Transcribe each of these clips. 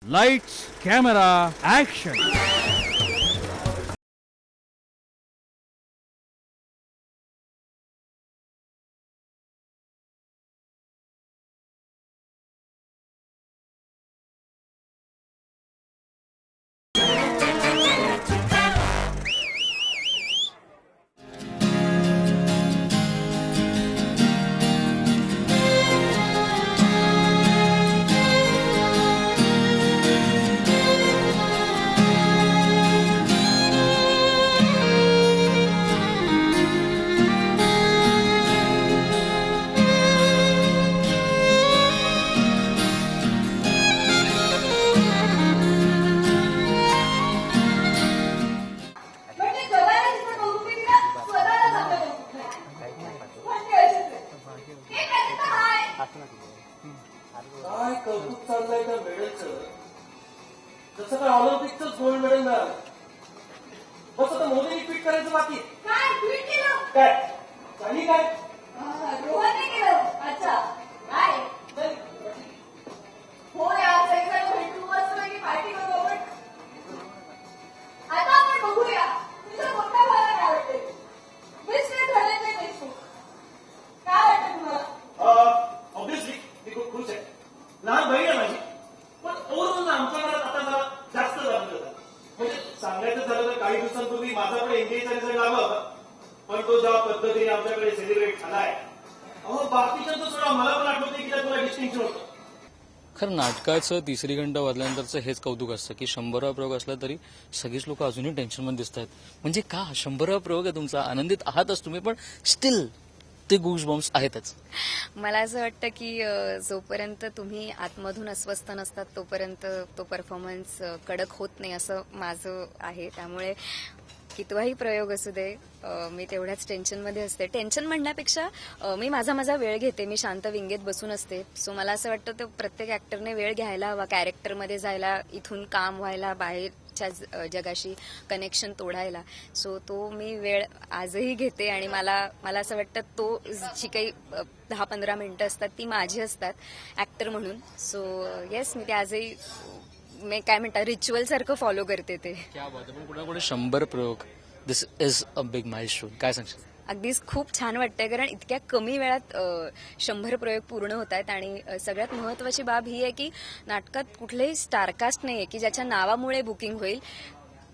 Lights camera action. म्हणजे जगाला जिथं कौतुक आहे तिला स्वतःला चांगलं कौतुक नाही. म्हणजे अशीच आहे. हे त्यांचं आहे. काय कौतुक चाललंय त्या मेडलचं. जसं काय ऑलिम्पिकच गोल्ड मेडल मिळालं. बस आता मोदींनी ट्विट करायचं बाकी. काय ट्विट केलं? काय काही काय रोहनने केलं. अच्छा काय हो यार सगळेजण भेटू मस्तपैकी पार्टी करू आपण. आता आपण बघूया तुझा मोठा भाला काय वाटते. मिस्टर धनंजय देशमुख काय वाटतं तुम्हाला? ऑब्विसली मी खूप खुश आहे. लहान बहीण आहे माझी. पण ओव्हरऑल आमच्या घरात आता मला जास्त जमलं होतं. म्हणजे सांगायचं झालं तर काही दिवसांपूर्वी माझा पण एनडीएचा रिझल्ट लागला होता. पण तो ज्या पद्धतीने आमच्याकडे सेलिब्रेट झालाय बाकीच्यांचं सोडा मला पण आठवते की त्यात मला डिस्टिंक्शन होतं. खरं नाटकाचं तिसरी घंटा वाजल्यानंतरचं हेच कौतुक असतं की 100वा प्रयोग असला तरी सगळीच लोक अजूनही टेन्शनमध्ये दिसत आहेत. म्हणजे का 100वा प्रयोग आहे तुमचा, आनंदित आहातच तुम्ही, पण स्टील ते गूज बॉम्ब्स आहेतच. मला असं वाटतं की जोपर्यंत तुम्ही आतमधून अस्वस्थ नसतात तोपर्यंत तो परफॉर्मन्स कडक होत नाही असं माझं आहे. त्यामुळे कितवाही प्रयोग असू दे मी तेवढ्याच टेन्शनमध्ये असते. टेन्शन म्हणण्यापेक्षा मी माझा वेळ घेते. मी शांत विंगेत बसून असते. सो मला असं वाटतं तर प्रत्येक ऍक्टरने वेळ घ्यायला हवा कॅरेक्टरमध्ये जायला, इथून काम व्हायला, बाहेरच्या जगाशी कनेक्शन तोडायला. सो तो मी वेळ आजही घेते आणि मला असं वाटतं तो जी काही 10-15 मिनिटं असतात ती माझी असतात ऍक्टर म्हणून. सो येस मी ते आजही मी काय म्हणतात रिच्युअल सारखं फॉलो करते ते. क्या बात आहे. पण कुणाकडे 100 प्रयोग, दिस इज अ बिग माइलस्टोन. काय सांगशील? अगदीच खूप छान वाटतंय कारण इतक्या कमी वेळात 100 प्रयोग पूर्ण होत आहेत. आणि सगळ्यात महत्वाची बाब ही आहे की नाटकात कुठलेही स्टारकास्ट नाहीये की ज्याच्या नावामुळे बुकिंग होईल.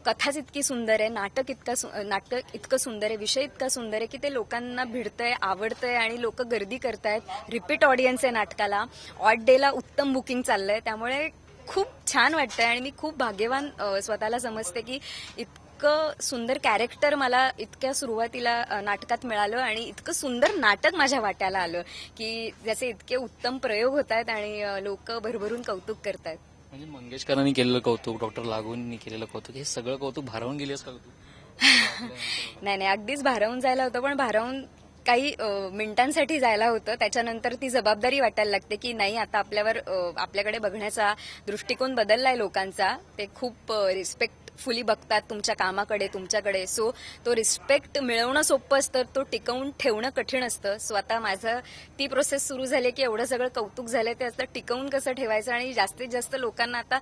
कथाच इतकी सुंदर आहे, नाटक इतकं सुंदर आहे, विषय इतका सुंदर आहे की ते लोकांना भिडतंय, आवडतंय आणि लोक गर्दी करतायत. रिपीट ऑडियन्स आहे नाटकाला. ऑड डेला उत्तम बुकिंग चाललंय. त्यामुळे खूप छान वाटतंय आणि मी खूप भाग्यवान स्वतःला समजते की इतकं सुंदर कॅरेक्टर मला इतक्या सुरुवातीला नाटकात मिळालं आणि इतकं सुंदर नाटक माझ्या वाट्याला आलं की ज्याचे इतके उत्तम प्रयोग होत आहेत आणि लोक भरभरून कौतुक करतायत. म्हणजे मंगेशकरांनी केलेलं कौतुक, डॉक्टर लागूंनी केलेलं कौतुक, हे सगळं कौतुक भारावून गेलीस का तू? नाही अगदीच भारावून जायला होतं, पण भारावून काही मिनिटांसाठी जायला होतं. त्याच्यानंतर ती जबाबदारी वाटायला लागते की नाही आता आपल्याकडे बघण्याचा दृष्टिकोन बदललाय लोकांचा. ते खूप रिस्पेक्टफुली बघतात तुमच्या कामाकडे, तुमच्याकडे. सो तो रिस्पेक्ट मिळवणं सोपं असतं, तो टिकवून ठेवणं कठीण असतं. सो आता माझं ती प्रोसेस सुरू झाली की एवढं सगळं कौतुक झालंय ते आता टिकवून कसं ठेवायचं आणि जास्तीत जास्त लोकांना आता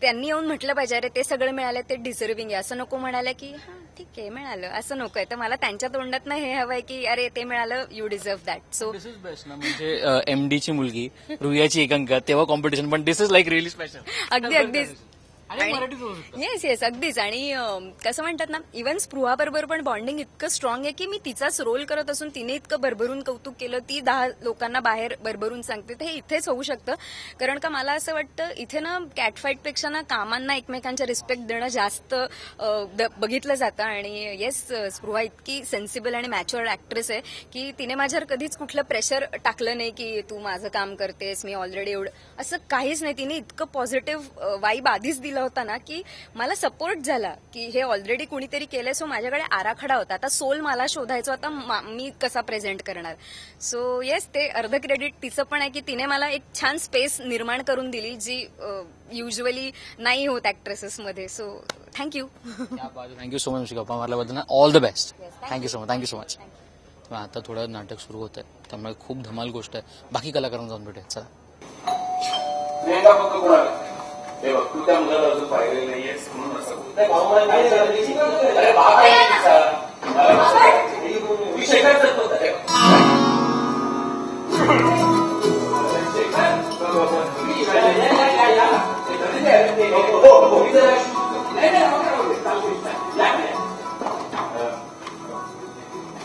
त्यांनी येऊन म्हटलं पाहिजे अरे ते सगळं मिळालं ते डिझर्विंग आहे. असं नको म्हणाले की हां ठीक आहे मिळालं, असं नको आहे. तर मला त्यांच्या तोंडात हे हवंय की अरे ते मिळालं, you deserve that. So this is best ना. म्हणजे एमडीची मुलगी, रुयाची एकांकिका, तेव्हा कॉम्पिटिशन, पण दिस इज लाईक रिअली स्पेशल. अगदीच मराठीत येस अगदीच. आणि कसं म्हणतात ना, इव्हन स्पृहा बरोबर पण बॉन्डिंग इतकं स्ट्रॉंग आहे की मी तिचाच रोल करत असून तिने इतकं भरभरून कौतुक केलं, ती 10 लोकांना बाहेर भरभरून सांगते. तर हे इथेच होऊ शकतं. कारण का मला असं वाटतं इथे ना कॅटफाईटपेक्षा ना कामांना एकमेकांच्या रिस्पेक्ट देणं जास्त बघितलं जातं. आणि येस स्पृहा इतकी सेन्सिबल आणि मॅच्युअर्ड ऍक्ट्रेस आहे की तिने माझ्यावर कधीच कुठलं प्रेशर टाकलं नाही की तू माझं काम करतेस, मी ऑलरेडी एवढं, असं काहीच नाही. तिने इतकं पॉझिटिव्ह वाईब आधीच दिलं होता ना की मला सपोर्ट झाला की हे ऑलरेडी कुणीतरी केलंय. सो माझ्याकडे आराखडा होता, आता सोल मला शोधायचो, आता मी कसा प्रेझेंट करणार. सो येस ते अर्ध क्रेडिट तिचं पण आहे की तिने मला एक छान स्पेस निर्माण करून दिली जी युजली नाही होत ऍक्ट्रेसेसमध्ये. So thank you. Thank you so much गप्पा मारल्याबद्दल. All the best. Thank you so much. आता थोडं नाटक सुरू होत आहे त्यामुळे खूप धमाल गोष्ट आहे. बाकी कलाकारांना जाऊन भेटेल. चला. हे बघ तू त्या मुलाला अजून पाहिलेलं नाहीयेस म्हणून असं बोलतो. नाही, भाऊ मला नाही करायचं. अरे बाप आहे तिचा. मला कसं करायचं? मी शेखरच होता रे.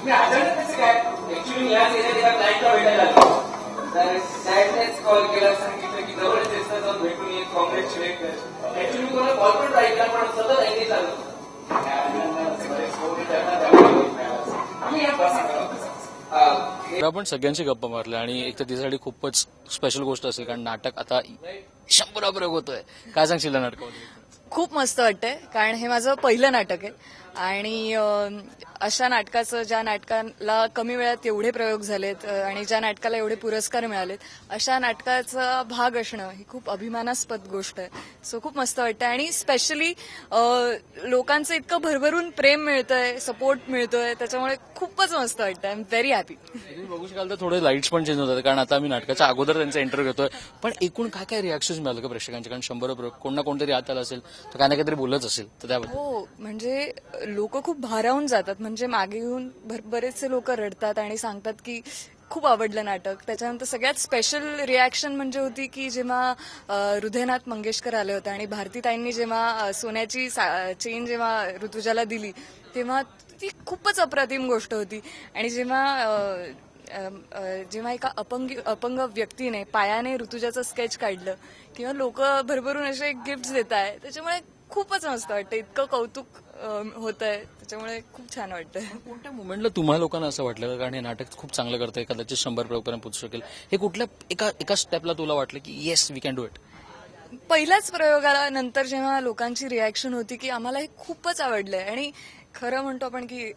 मी अचानक कसं काय ऍक्च्युली याच एरियात नाईटला भेटायला आलो. तर सॅटनेच कॉल केला, सांगितलं की जवळच दिसतं जाऊन भेटून येत, कॉंग्रॅच्युलेट कर. ऍक्च्युली मी कोणाला कॉल पण राहिला पण सतत एंगेज आलो. आपण सगळ्यांशी गप्पा मारल्या आणि एक तर तिच्यासाठी खूपच स्पेशल गोष्ट असेल कारण नाटक आता 100 प्रयोग होतोय. काय सांगशील या नाटकामध्ये? खूप मस्त वाटतंय कारण हे माझं पहिलं नाटक आहे आणि अशा नाटकाचं, ज्या नाटकाला कमी वेळात एवढे प्रयोग झालेत आणि ज्या नाटकाला एवढे पुरस्कार मिळालेत, अशा नाटकाचा भाग असणं ही खूप अभिमानास्पद गोष्ट आहे. सो खूप मस्त वाटतंय आणि स्पेशली लोकांचं इतकं भरभरून प्रेम मिळतंय, सपोर्ट मिळतोय, त्याच्यामुळे खूपच मस्त वाटतंय. I am very happy. तुम्ही बघू शकाल तर थोडे लाईट्स पण चेंज होतात कारण आता आम्ही नाटकाच्या अगोदर त्यांचा इंटरव्ह्यू घेतोय. पण एकूण काय काय रिॲक्शन मिळालं का प्रेक्षकांचे? कारण 100 प्रयोग कोण ना कोणतरी आत आला असेल तर काय ना काहीतरी बोलत असेल तर त्याबद्दल. हो, म्हणजे लोक खूप भारावून जातात. म्हणजे मागे येऊन बरेचसे लोक रडतात आणि सांगतात की खूप आवडलं नाटक. त्याच्यानंतर सगळ्यात स्पेशल रिॲक्शन म्हणजे होती की जेव्हा हृदयनाथ मंगेशकर आले होते आणि भारतीताईंनी जेव्हा सोन्याची चेन जेव्हा ऋतुजाला दिली तेव्हा ती खूपच अप्रतिम गोष्ट होती. आणि जेव्हा एका अपंग व्यक्तीने पायाने ऋतुजाचं स्केच काढलं किंवा लोक भरभरून असे गिफ्ट देत आहे, त्याच्यामुळे खूपच मस्त वाटतं. इतकं कौतुक होतंय, त्याच्यामुळे खूप छान वाटतंय. कोणत्या मुवमेंटला तुम्हा लोकांना असं वाटलं कारण हे नाटक खूप चांगलं करतंय, कदाचित 100 प्रयोगपर्यंत पोहोचू शकेल, हे कुठल्या एका स्टेपला तुला वाटलं की yes we can do it? पहिल्याच प्रयोगाला नंतर जेव्हा लोकांची रिॲक्शन होती की आम्हाला हे खूपच आवडलंय. आणि खरं म्हणतो आपण की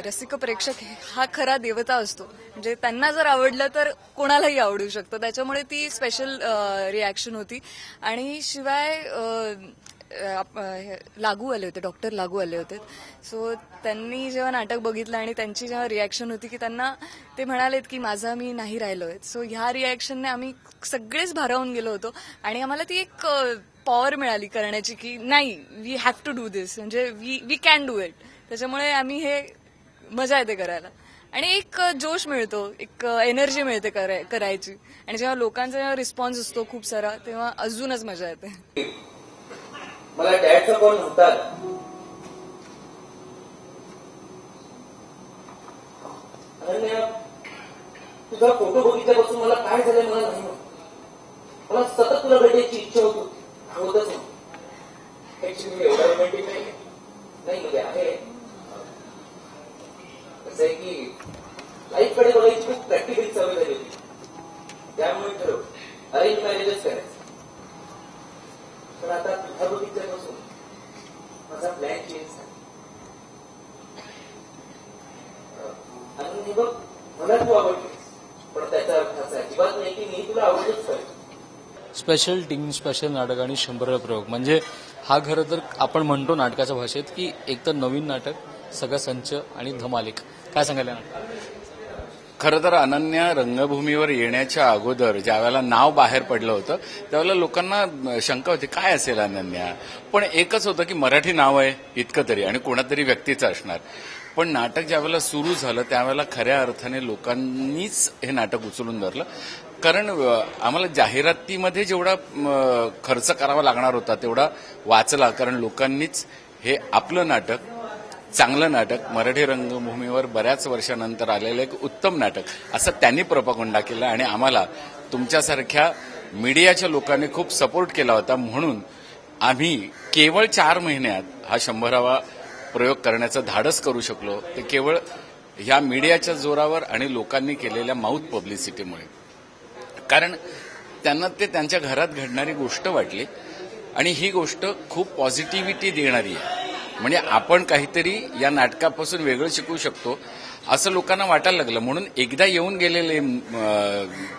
रसिक प्रेक्षक हा खरा देवता असतो. म्हणजे त्यांना जर आवडलं तर कोणालाही आवडू शकतं. त्याच्यामुळे ती स्पेशल रिॲक्शन होती. आणि शिवाय लागू आले होते, डॉक्टर लागू आले होते. सो त्यांनी जेव्हा नाटक बघितलं आणि त्यांची जेव्हा रिॲक्शन होती की त्यांना ते म्हणालेत की माझा मी नाही राहिलोय. सो ह्या रिॲक्शनने आम्ही सगळेच भारावून गेलो होतो आणि आम्हाला ती एक पॉवर मिळाली करण्याची की नाही, वी हॅव टू डू दिस, म्हणजे वी कॅन डू इट. त्याच्यामुळे आम्ही हे मजा येते करायला आणि एक जोश मिळतो, एक एनर्जी मिळते करायची. आणि जेव्हा लोकांचा जेव्हा रिस्पॉन्स असतो खूप सारा, तेव्हा अजूनच मजा येते. मला डॅडचा कॉल नव्हता. अनन्या, तुझा फोटो बघितल्यापासून मला काय झालंय मला नाही माहित. मला सतत तुला भेटायची इच्छा होतच नाही. ऍक्च्युली मी एवढा रोमॅन्टिक नाही म्हणजे आहे. कसं आहे की लाईफकडे बघायची खूप प्रॅक्टिकली सवय झाली होती. त्यामुळे ठरवलं अरेंज मॅरेजच करायचं. पण आता तुझ्या बघितल्यापासून माझा प्लॅन चेंज झाला. आणि बघ, मला तू आवडलीस, पण त्याचा अर्थ असा अजिबात नाही की मी तुला आवडलंच पाहिजे. स्पेशल टीम, स्पेशल नाटक आणि 100 प्रयोग म्हणजे हा खरं तर आपण म्हणतो नाटकाच्या भाषेत की एक तर नवीन नाटक, सगळं संच आणि धमालिक. काय सांगायला नाटक? खरं तर अनन्या रंगभूमीवर येण्याच्या अगोदर ज्यावेळेला नाव बाहेर पडलं होतं त्यावेळेला लोकांना शंका होती काय असेल अनन्या. पण एकच होतं की मराठी नाव आहे इतकं तरी आणि कोणातरी व्यक्तीचं असणार. पण नाटक ज्यावेळेला सुरू झालं त्यावेळेला खऱ्या अर्थाने लोकांनीच हे नाटक उचलून धरलं. कारण आम्हाला जाहिरातीमध्ये जेवढा खर्च करावा लागणार होता तेवढा वाचला. कारण लोकांनीच हे आपलं नाटक, चांगलं नाटक, मराठी रंगभूमीवर बऱ्याच वर्षानंतर आलेलं एक उत्तम नाटक असं त्यांनी प्रोपागंडा केला. आणि आम्हाला तुमच्यासारख्या मीडियाच्या लोकांनी खूप सपोर्ट केला होता. म्हणून आम्ही केवळ 4 महिन्यात हा 100वा प्रयोग करण्याचं धाडस करू शकलो. ते केवळ ह्या मीडियाच्या जोरावर आणि लोकांनी केलेल्या माउथ पब्लिसिटीमुळे. कारण त्यांना ते त्यांच्या घरात घडणारी गोष्ट वाटली आणि ही गोष्ट खूप पॉझिटिव्हिटी देणारी आहे. म्हणजे आपण काहीतरी या नाटकापासून वेगळं शिकू शकतो असं लोकांना वाटायला लागलं. म्हणून एकदा येऊन गेलेले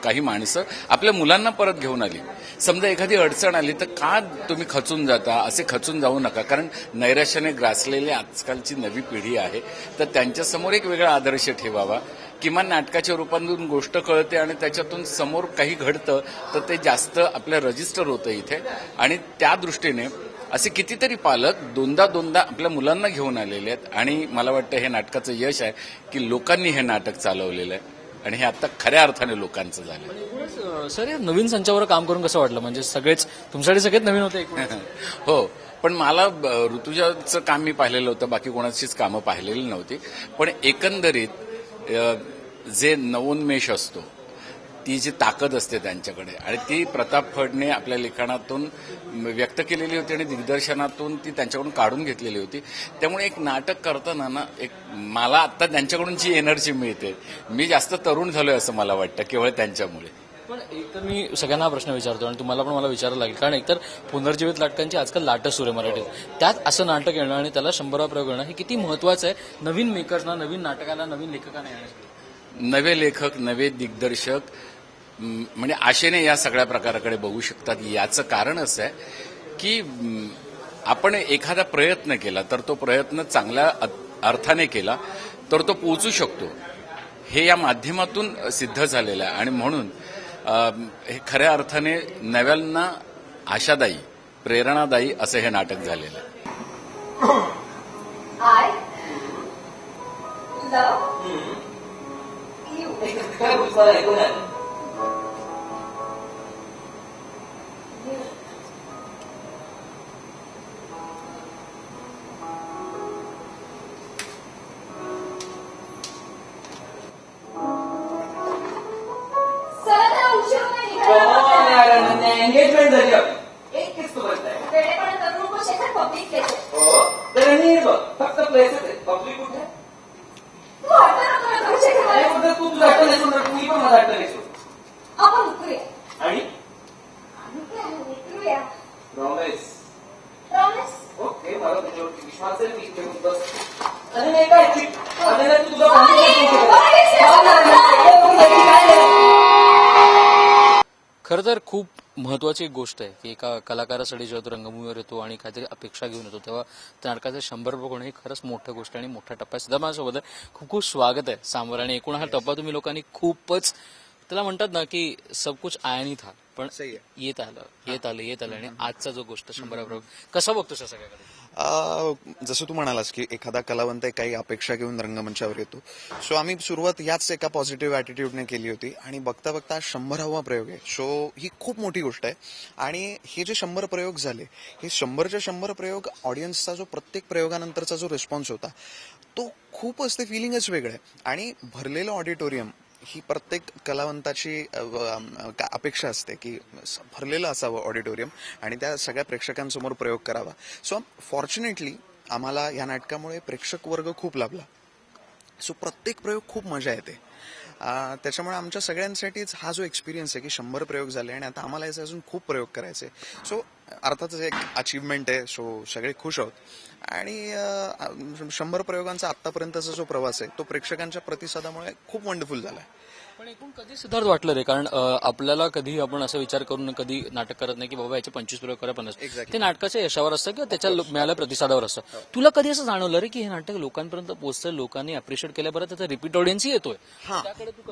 काही माणसं आपल्या मुलांना परत घेऊन आली. समजा एखादी अडचण आली तर का तुम्ही खचून जाता, असे खचून जाऊ नका. कारण नैराश्याने ग्रासलेली आजकालची नवी पिढी आहे तर त्यांच्यासमोर एक वेगळा आदर्श ठेवावा किमान नाटकाच्या रूपातून गोष्ट कळते आणि त्याच्यातून समोर काही घडतं तर ते जास्त आपल्या रजिस्टर होतं इथे. आणि त्या दृष्टीने असे कितीतरी पालक दोनदा आपल्या मुलांना घेऊन आलेले आहेत. आणि मला वाटतं हे नाटकाचं यश आहे की लोकांनी हे नाटक चालवलेलं आहे आणि हे आता खऱ्या अर्थाने लोकांचं झालं. सर, या नवीन संचावर काम करून कसं वाटलं? म्हणजे सगळेच तुमच्यासाठी सगळेच नवीन होते एकूणच. हो, पण मला ऋतुजाचं काम मी पाहिलेलं होतं, बाकी कोणाचीच कामं पाहिलेली नव्हती. पण एकंदरीत जे नवोन्मेष असतो, ती जी ताकद असते त्यांच्याकडे आणि ती प्रताप फडने आपल्या लिखाणातून व्यक्त केलेली होती आणि दिग्दर्शनातून ती त्यांच्याकडून काढून घेतलेली होती. त्यामुळे एक नाटक करताना ना एक मला आता त्यांच्याकडून जी एनर्जी मिळते, मी जास्त तरुण झालोय असं मला वाटतं केवळ त्यांच्यामुळे. पण एक तर मी सगळ्यांना हा प्रश्न विचारतो आणि तुम्हाला पण मला विचारायला लागेल, कारण एकतर पुनर्जीवित नाटकांची आजकाल लाटच सुरू आहे मराठीत. त्यात असं नाटक येणं आणि त्याला 100 प्रयोग येणं हे किती महत्वाचं आहे नवीन मेकर्सना, नवीन नाटकाला, नवीन लेखकांना येण्यासाठी. नवे लेखक, नवे दिग्दर्शक म्हणजे आशेने या सगळ्या प्रकाराकडे बघू शकतात. याचं कारण असं आहे की आपण एखादा प्रयत्न केला तर तो प्रयत्न चांगल्या अर्थाने केला तर तो पोहोचू शकतो, हे या माध्यमातून सिद्ध झालेलं आहे. आणि म्हणून हे खऱ्या अर्थाने नव्यांना आशादायी, प्रेरणादायी असं हे नाटक झालेलं आहे. I love you. काय गोष्ट मला ऐकून आली? चला जरा उशीर होतोय निघायला. एंगेजमेंट झाली आपली. एक किस तू म्हणताय. वेळेपणा करू नको शेखर, पब्लिक प्लेस आहे. हो, तर हे बघ, फक्त प्लेसच आहे. पब्लिक कुठे? तू हट्ट नको ना करू शेखर. अरे कुठे तू तुझं हट्ट नाही सोडणार, तुम्ही पण माझा हट्ट नाही सोड. आपण उतरूया. आणि आणि काय उतरूया. प्रॉमिस. प्रॉमिस. ओके, मला तुझ्यावरती विश्वास आहे. मी इथे येऊन बस. आणि नाही काय आणि नाही तू तुझा खरं तर खूप महत्वाची एक गोष्ट आहे की एका कलाकारासाठी जेव्हा तो रंगभूमीवर येतो आणि काहीतरी अपेक्षा घेऊन येतो तेव्हा त्या नाटकाचे 100 रुपये होणं ही खरंच मोठी गोष्ट आणि मोठा टप्पा आहे. सुद्धा माझ्यासोबत आहे. खूप खूप स्वागत आहे सांबर. आणि एकूण हा टप्पा तुम्ही लोकांनी खूपच त्याला म्हणतात ना की सब कुछ आया नहीं था, पण येत आलं आणि आजचा जो गोष्ट 100 प्रयोग कसा बघतो सगळ्याकडे? जसं तू म्हणालास की एखादा कलावंत काही अपेक्षा घेऊन रंगमंचावर येतो. सो आम्ही सुरुवात याच एका पॉझिटिव्ह ॲटिट्यूडने केली होती आणि बघता बघता 100वा प्रयोग आहे. सो ही खूप मोठी गोष्ट आहे. आणि हे जे 100 प्रयोग झाले, हे 100चे 100 प्रयोग ऑडियन्सचा जो प्रत्येक प्रयोगानंतरचा जो रिस्पॉन्स होता तो खूपच, ते फिलिंगच वेगळं आहे. आणि भरलेलं ऑडिटोरियम ही प्रत्येक कलावंताची अपेक्षा असते की भरलेलं असावं ऑडिटोरियम आणि त्या सगळ्या प्रेक्षकांसमोर प्रयोग करावा. सो फॉर्च्युनेटली आम्हाला या नाटकामुळे प्रेक्षक वर्ग खूप लाभला. सो प्रत्येक प्रयोग खूप मजा येते. त्याच्यामुळे आमच्या सगळ्यांसाठीच हा जो एक्सपिरियन्स आहे की 100 प्रयोग झाले आणि आता आम्हाला याचे अजून खूप प्रयोग करायचे. सो अर्थातच एक अचीवमेंट आहे. सो सगळे खुश आहोत. आणि 100 प्रयोगांचा आतापर्यंतचा जो प्रवास आहे तो प्रेक्षकांच्या प्रतिसादामुळे खूप वंडरफुल झाला आहे. पण एकूण कधी सिद्धार्थ वाटलं रे? कारण आपल्याला कधी आपण असा विचार करून कधी नाटक करत नाही की बाबा याचे 25 प्रयोग करा 50. ते नाटकाच्या यशावर असतं किंवा त्याच्या मिळाल्या प्रतिसादावर असतं. तुला कधी असं जाणवलं रे की हे नाटक लोकांपर्यंत पोहोचतं, लोकांनी अप्रिशिएट केल्या, बरं त्याचा रिपीट ऑडियन्सही येतोय?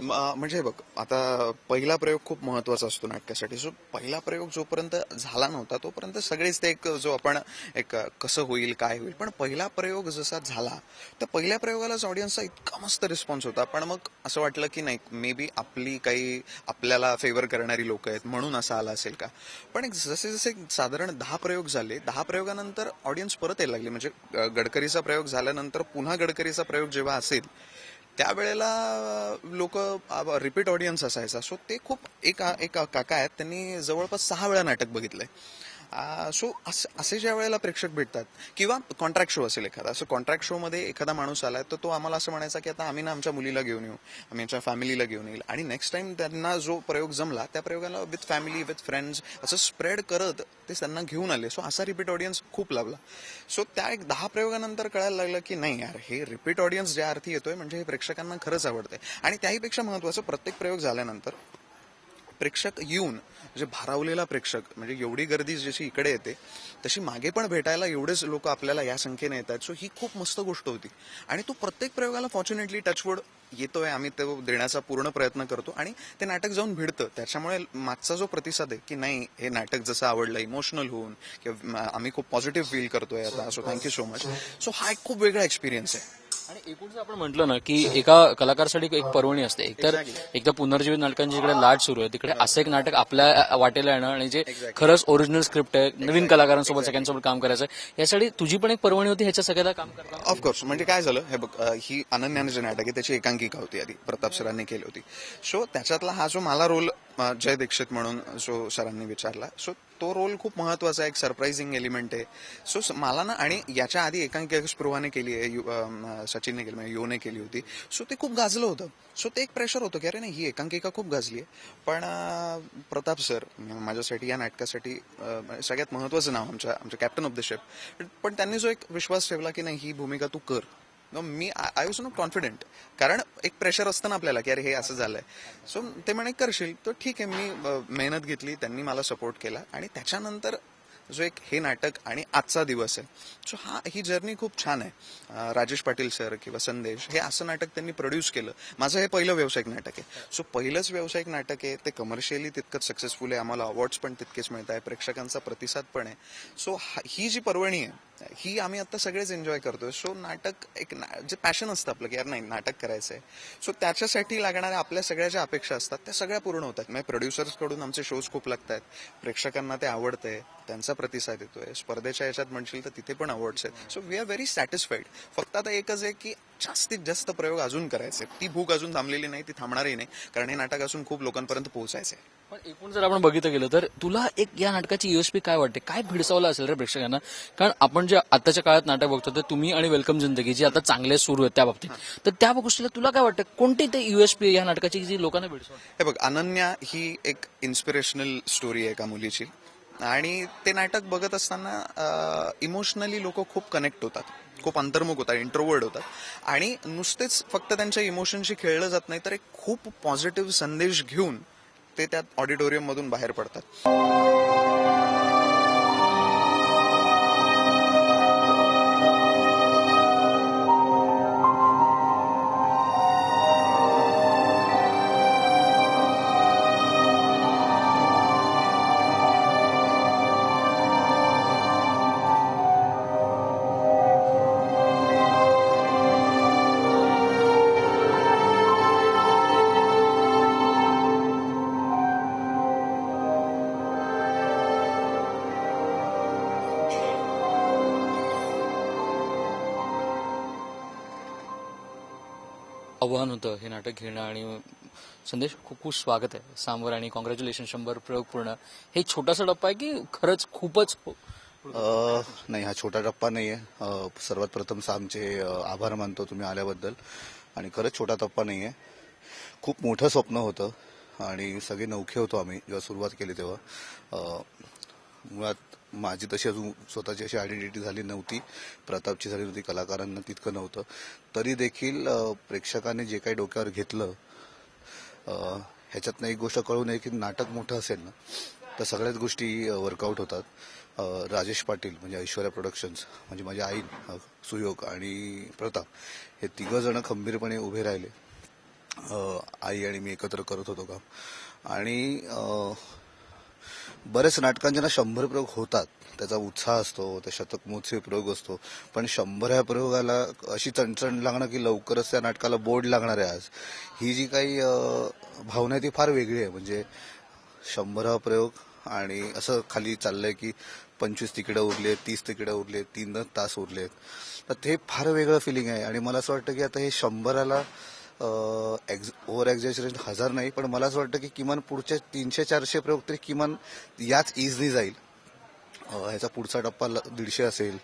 म्हणजे बघ, आता पहिला प्रयोग खूप महत्वाचा असतो नाटकासाठी. सो पहिला प्रयोग जोपर्यंत झाला नव्हता तोपर्यंत सगळेच ते एक जो आपण एक कसं होईल काय होईल, पण पहिला प्रयोग जसा झाला तर पहिल्या प्रयोगालाच ऑडियन्सचा इतका मस्त रिस्पॉन्स होता. पण मग असं वाटलं की नाही, मे बी आपली काही आपल्याला फेवर करणारी लोक आहेत म्हणून असं आलं असेल का. पण जसे जसे साधारण 10 प्रयोग झाले, 10 प्रयोगानंतर ऑडियन्स परत यायला लागली. म्हणजे गडकरीचा प्रयोग झाल्यानंतर पुन्हा गडकरीचा प्रयोग जेव्हा असेल त्यावेळेला लोक रिपीट ऑडियन्स असायचा. सो ते खूप एक काका आहेत, त्यांनी जवळपास 6 वेळा नाटक बघितलंय. सो असे ज्या वेळेला प्रेक्षक भेटतात किंवा कॉन्ट्रॅक्ट शो असेल एखादा, असं कॉन्ट्रॅक्ट शो मध्ये एखादा माणूस आलाय तर तो आम्हाला असं म्हणायचा की आता आम्ही ना आमच्या मुलीला घेऊन येऊ, आम्ही आमच्या फॅमिलीला घेऊन येईल. आणि नेक्स्ट टाइम त्यांना जो प्रयोग जमला त्या प्रयोगाला विथ फॅमिली विथ फ्रेंड्स असं स्प्रेड करत ते त्यांना घेऊन आले. सो असा रिपीट ऑडियन्स खूप लाभला. सो त्या एक 10 प्रयोगानंतर कळायला लागलं की नाही यार, हे रिपीट ऑडियन्स ज्या अर्थी येतोय म्हणजे हे प्रेक्षकांना खरंच आवडतंय. आणि त्याहीपेक्षा महत्वाचं, प्रत्येक प्रयोग झाल्यानंतर प्रेक्षक येऊन म्हणजे भारावलेला प्रेक्षक म्हणजे एवढी गर्दी जशी इकडे येते तशी मागे पण भेटायला एवढेच लोक आपल्याला या संख्येने येतात. सो ही खूप मस्त गोष्ट होती आणि तो प्रत्येक प्रयोगाला फॉर्च्युनेटली टचवूड येतोय. आम्ही तो देण्याचा पूर्ण प्रयत्न करतो आणि ते नाटक जाऊन भिडतं. त्याच्यामुळे मागचा जो प्रतिसाद आहे की नाही हे नाटक जसं आवडलं इमोशनल होऊन किंवा आम्ही खूप पॉझिटिव्ह फील करतोय आता. So thank you so much. So हा एक खूप वेगळा एक्सपिरियन्स आहे. आणि एकूण जर आपण म्हटलं ना की एका कलाकारासाठी एक पर्वणी असते, एकतर पुनर्जीवित नाटकांची इकडे लाट सुरू आहे, तिकडे असं एक नाटक आपल्या वाटेला येणं आणि जे खरंच ओरिजिनल स्क्रिप्ट आहे, नवीन कलाकारांसोबत सगळ्यांसोबत काम करायचं आहे, यासाठी तुझी पण एक पर्वणी होती ह्याच्या सगळ्याला काम करताना. ऑफकोर्स म्हणजे काय झालं हे बघ, ही अनन्याने जे नाटक आहे त्याची एकांकिका होती आधी प्रताप सरांनी केली होती. सो त्याच्यातला हा जो मला रोल जय दीक्षित म्हणून जो सरांनी विचारला, सो तो रोल खूप महत्वाचा आहे, एक सरप्राइझिंग एलिमेंट आहे. सो मला ना, आणि याच्या आधी एकांकिका स्पृहाने केली आहे, सचिनने केली म्हणजे योने केली होती. सो ते खूप गाजलं होतं. सो ते एक प्रेशर होतं की अरे नाही ही एकांकिका खूप गाजली आहे. पण प्रताप सर माझ्यासाठी या नाटकासाठी सगळ्यात महत्वाचं नाव आमच्या कॅप्टन ऑफ द शिप. पण त्यांनी जो एक विश्वास ठेवला की नाही ही भूमिका तू कर. मी आय वॉज नॉट कॉन्फिडंट कारण एक प्रेशर असतं ना आपल्याला की अरे हे असं झालंय. सो ते म्हणे करशील तर ठीक आहे. मी मेहनत घेतली, त्यांनी मला सपोर्ट केला आणि त्याच्यानंतर जो एक हे नाटक आणि आजचा दिवस आहे. सो ही जर्नी खूप छान आहे. राजेश पाटील सर किंवा संदेश हे असं नाटक त्यांनी प्रोड्यूस केलं. माझं हे पहिलं व्यावसायिक नाटक आहे. सो पहिलंच व्यावसायिक नाटक आहे, ते कमर्शियली तितकंच सक्सेसफुल आहे. आम्हाला अवॉर्ड्स पण तितकेच मिळत आहे, प्रेक्षकांचा प्रतिसाद पण आहे. सो ही जी पर्वणी आहे ही आम्ही आता सगळेच एन्जॉय करतोय. सो नाटक एक जे पॅशन असतं आपलं की यार नाही नाटक करायचं आहे, सो त्याच्यासाठी लागणाऱ्या आपल्या सगळ्या ज्या अपेक्षा असतात त्या सगळ्या पूर्ण होतात. म्हणजे प्रोड्युसर्सकडून आमचे शोज खूप लागतात, प्रेक्षकांना ते आवडतंय, त्यांचा प्रतिसाद येतोय. स्पर्धेच्या याच्यात म्हणशील तर तिथे पण अवॉर्ड्स आहेत. So we are very satisfied. फक्त आता एकच आहे की जास्तीत जास्त प्रयोग अजून करायचे. ती भूक अजून थांबलेली नाही, ती थांबणारही नाही, कारण हे नाटक असून खूप लोकांपर्यंत पोहोचायचं आहे. पण एकूण जर आपण बघितलं गेलं तर तुला एक या नाटकाची युएसपी काय वाटते, काय भिडसावलं असेल रे प्रेक्षकांना? कारण आपण जे आताच्या काळात नाटक बघतो तर तुम्ही आणि वेलकम जिंदगी जी आता चांगले सुरू आहेत त्या बाबतीत, तर त्या गोष्टीला तुला काय वाटतं कोणती ते युएसपी या नाटकाची जी लोकांना भिडसावते? हे बघ, अनन्या ही एक इन्स्पिरेशनल स्टोरी आहे एका मुलीची आणि ते नाटक बघत असताना इमोशनली लोक खूप कनेक्ट होतात, खूप अंतर्मुख होतात, इंट्रोवर्ड होतात आणि नुसतेच फक्त त्यांच्या इमोशनशी खेळलं जात नाही तर एक खूप पॉझिटिव्ह संदेश घेऊन ते त्या ऑडिटोरियम मधून बाहेर पडतात. आव्हान होतं हे नाटक घेणं आणि संदेश खूप खूप स्वागत आहे सामवर आणि कॉंग्रॅच्युलेशन. 100 प्रयोग पूर्ण. हे छोटासा टप्पा आहे की खरंच खूपच? नाही, हा छोटा टप्पा नाहीये. सर्वात प्रथम सामचे आभार मानतो तुम्ही आल्याबद्दल. आणि खरंच छोटा टप्पा नाहीये, खूप मोठं स्वप्न होतं आणि सगळे नौखे होतो आम्ही जेव्हा सुरुवात केली तेव्हा. मुळात माझी तशी अजून स्वतःची अशी आयडेंटिटी झाली नव्हती, प्रतापची झाली होती, कलाकारांना तितकं नव्हतं. तरी देखील प्रेक्षकांनी जे काही डोक्यावर घेतलं ह्याच्यातनं एक गोष्ट कळू नये की नाटक मोठं असेल ना तर सगळ्याच गोष्टी वर्कआउट होतात. राजेश पाटील म्हणजे ऐश्वर्या प्रोडक्शन्स म्हणजे माझी आई सुयोग आणि प्रताप हे तिघं जण खंबीरपणे उभे राहिले. आई आणि मी एकत्र करत होतो काम आणि बरेच नाटकांचे ना 100 प्रयोग होतात, त्याचा उत्साह असतो, त्या शतक मोजचे प्रयोग असतो, पण 100 प्रयोगाला अशी चणचण लागणं की लवकरच त्या नाटकाला बोर्ड लागणार आहे आज, ही जी काही भावना आहे ती फार वेगळी आहे. म्हणजे 100 प्रयोग आणि असं खाली चाललंय की 25 तिकीटं उरलेत, 30 तिकीटं उरलेत, 3 तास उरलेत, तर ते फार वेगळं फिलिंग आहे. आणि मला असं वाटतं की आता हे 100ला ओव्हर एक्झॅजरेशन 1000 नाही, पण मला असं वाटतं की किमान पुढच्या 300-400 प्रयोग तरी किमान याच इझली जाईल. ह्याचा पुढचा टप्पा 150 असेल,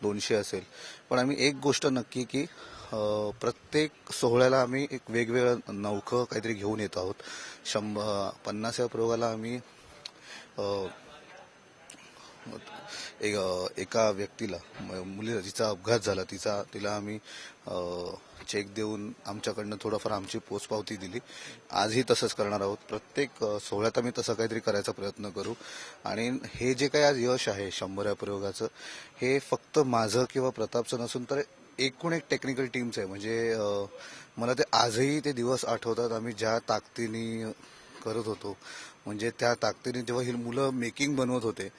200 असेल. पण आम्ही एक गोष्ट नक्की की प्रत्येक सोहळ्याला आम्ही एक वेगवेगळं नौखं काहीतरी घेऊन येत आहोत. 50व्या प्रयोगाला आम्ही एका व्यक्तीला मुलीला जिचा अपघात झाला तिला आम्ही चेक देऊन आमच्याकडनं थोडंफार आमची पोचपावती दिली. आजही तसंच करणार आहोत. प्रत्येक सोहळ्यात आम्ही तसं काहीतरी करायचा प्रयत्न करू. आणि हे जे काही आज यश आहे 100 प्रयोगाचं, हे फक्त माझं किंवा प्रतापचं नसून तर एकूण एक टेक्निकल टीमचं आहे. म्हणजे मला ते आजही ते दिवस आठवतात. आम्ही ज्या ताकदीने करत होतो, म्हणजे त्या ताकदीने जेव्हा ही मुलं मेकिंग बनवत होते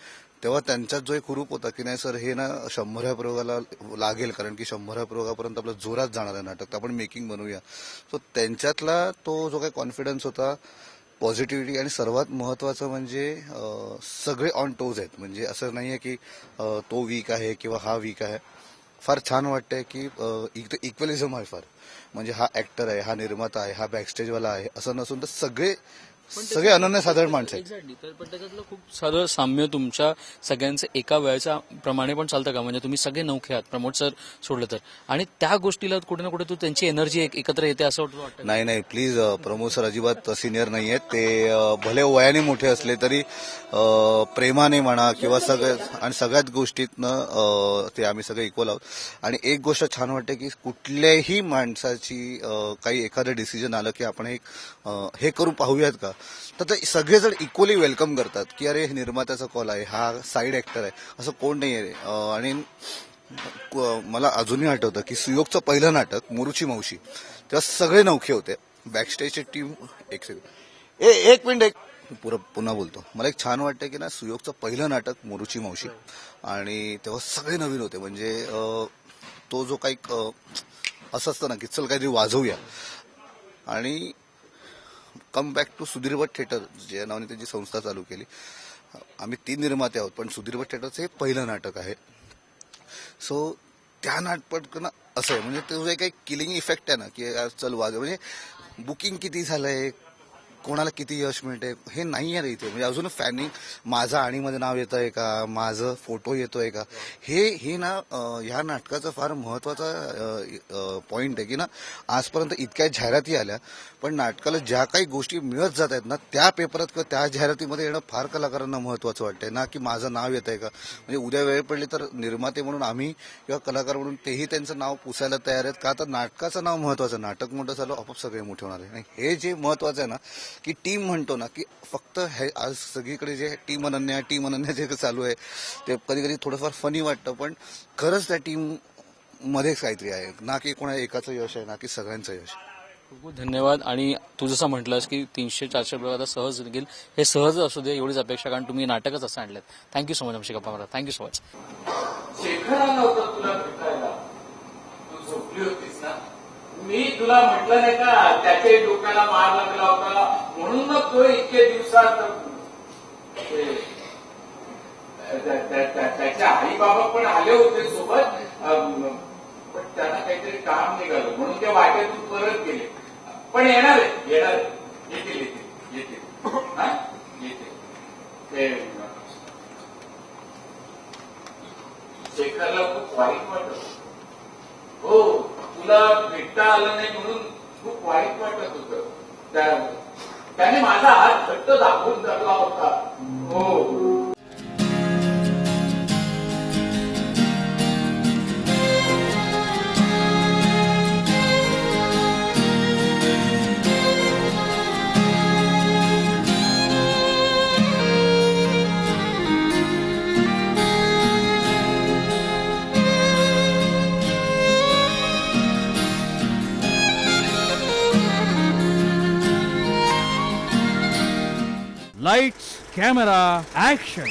तेव्हा त्यांच्यात जो एक हुरूप होता की नाही सर हे ना 100 प्रयोगाला लागेल, कारण की 100 प्रयोगापर्यंत आपलं जोरात जाणार आहे नाटक, तर आपण मेकिंग बनवूया. सो त्यांच्यातला तो जो काही कॉन्फिडन्स होता, पॉझिटिव्हिटी, आणि सर्वात महत्वाचं म्हणजे सगळे ऑन टोज आहेत. म्हणजे असं नाही आहे की तो वीक आहे किंवा हा वीक आहे. फार छान वाटतंय की इक्वलिझम आहे फार. म्हणजे हा ऍक्टर आहे, हा निर्माता आहे, हा बॅकस्टेजवाला आहे असं नसून तर सगळे अनन्यसाधारण माणसं आहेत. एक्झॅक्टली. पण त्याच्यातलं खूप सारं साम्य तुमच्या सगळ्यांचं एका वेळेच्या प्रमाणे पण चालतं का? म्हणजे तुम्ही सगळे नौखे आहात, प्रमोद सर सोडलं तर, आणि त्या गोष्टीला कुठे ना कुठे तू त्यांची एनर्जी एकत्र येते असं वाटतं? नाही प्लीज, प्रमोद सर अजिबात सिनियर नाही आहेत. ते भले वयाने मोठे असले तरी प्रेमाने म्हणा किंवा सगळ्याच गोष्टीतनं ते आम्ही सगळे इक्वल आहोत. आणि एक गोष्ट छान वाटते की कुठल्याही माणसाची काही एखादं डिसिजन आलं की आपण हे करून पाहूयात का, तर ते सगळेजण इक्वली वेलकम करतात की अरे निर्मात्याचा कॉल आहे, हा साईड ऍक्टर आहे, असं कोण नाही आहे. आणि मला अजूनही आठवतं की सुयोगचं पहिलं नाटक मोरूची मावशी, तेव्हा सगळे नौखे होते. बॅकस्टेजची टीम एक मिनिट पुन्हा बोलतो. मला एक छान वाटतं की ना सुयोगचं पहिलं नाटक मोरूची मावशी, आणि तेव्हा सगळे नवीन होते. म्हणजे तो जो काही असं असतं ना की चल काहीतरी वाजवूया. आणि come back to Sudhir Bhat theatre, ज्या नावाने त्याची संस्था चालू केली. आम्ही 3 निर्माते आहोत, पण सुधीर भट थिएटरचं हे पहिलं नाटक आहे. सो त्या नाटकानं असं आहे, म्हणजे तो जो काही किलिंग इफेक्ट आहे ना की चल वाजव, म्हणजे बुकिंग किती झालंय, कोणाला किती यश मिळते हे नाही आहे इथे. म्हणजे अजून फॅनिंग माझं आणीमध्ये नाव येत आहे का, माझं फोटो येतोय का, हे ना ह्या नाटकाचं फार महत्वाचा पॉइंट आहे की ना आजपर्यंत इतक्या जाहिराती आल्या, पण नाटकाला ज्या काही गोष्टी मिळत जात आहेत ना त्या पेपरात किंवा त्या जाहिरातीमध्ये येणं फार कलाकारांना महत्वाचं वाटतंय ना, की माझं नाव येत आहे का. म्हणजे उद्या वेळ पडली तर निर्माते म्हणून आम्ही किंवा कलाकार म्हणून तेही त्यांचं नाव पुसायला तयार आहेत का, तर नाटकाचं नाव महत्वाचं. नाटक मोठं झालं आपोआप सगळे मोठे होणार आहे. आणि हे जे महत्वाचं आहे ना की टीम म्हणतो ना की फक्त हे आज सगळीकडे जे टीम अनन्या जे चालू आहे ते कधी कधी थोडंफार फनी वाटतं, पण खरंच त्या टीम मध्येच काहीतरी आहे ना, की कोणा एकाचं यश आहे ना की सगळ्यांचं यश. खूप खूप धन्यवाद. आणि तू जसं म्हटलंस की 300-400 प्रयोग आता सहज निघेल, हे सहज असू दे एवढीच अपेक्षा, कारण तुम्ही नाटकच असं आणलं. थँक्यू सो मच आमची गप्पा मारा. Thank you so much. शेखराला होतं तुला भेटायला, तू झोपली होतीस ना, मी तुला म्हटलं नाही का त्याच्या डोक्याला मार लागला होता म्हणून मग तो इतके दिवसात त्याच्या आई बाबा पण आले होते सोबत, पण त्यांना काहीतरी काम निघालं म्हणून ते वाटेतून परत गेले. पण येणार येतील शेखरला खूप वाईट वाटत. हो, तुला भेटता आलं नाही म्हणून खूप वाईट वाटत होतं. त्याने माझा हात घट्ट दाखवून धरला होता. हो. Lights, camera, action.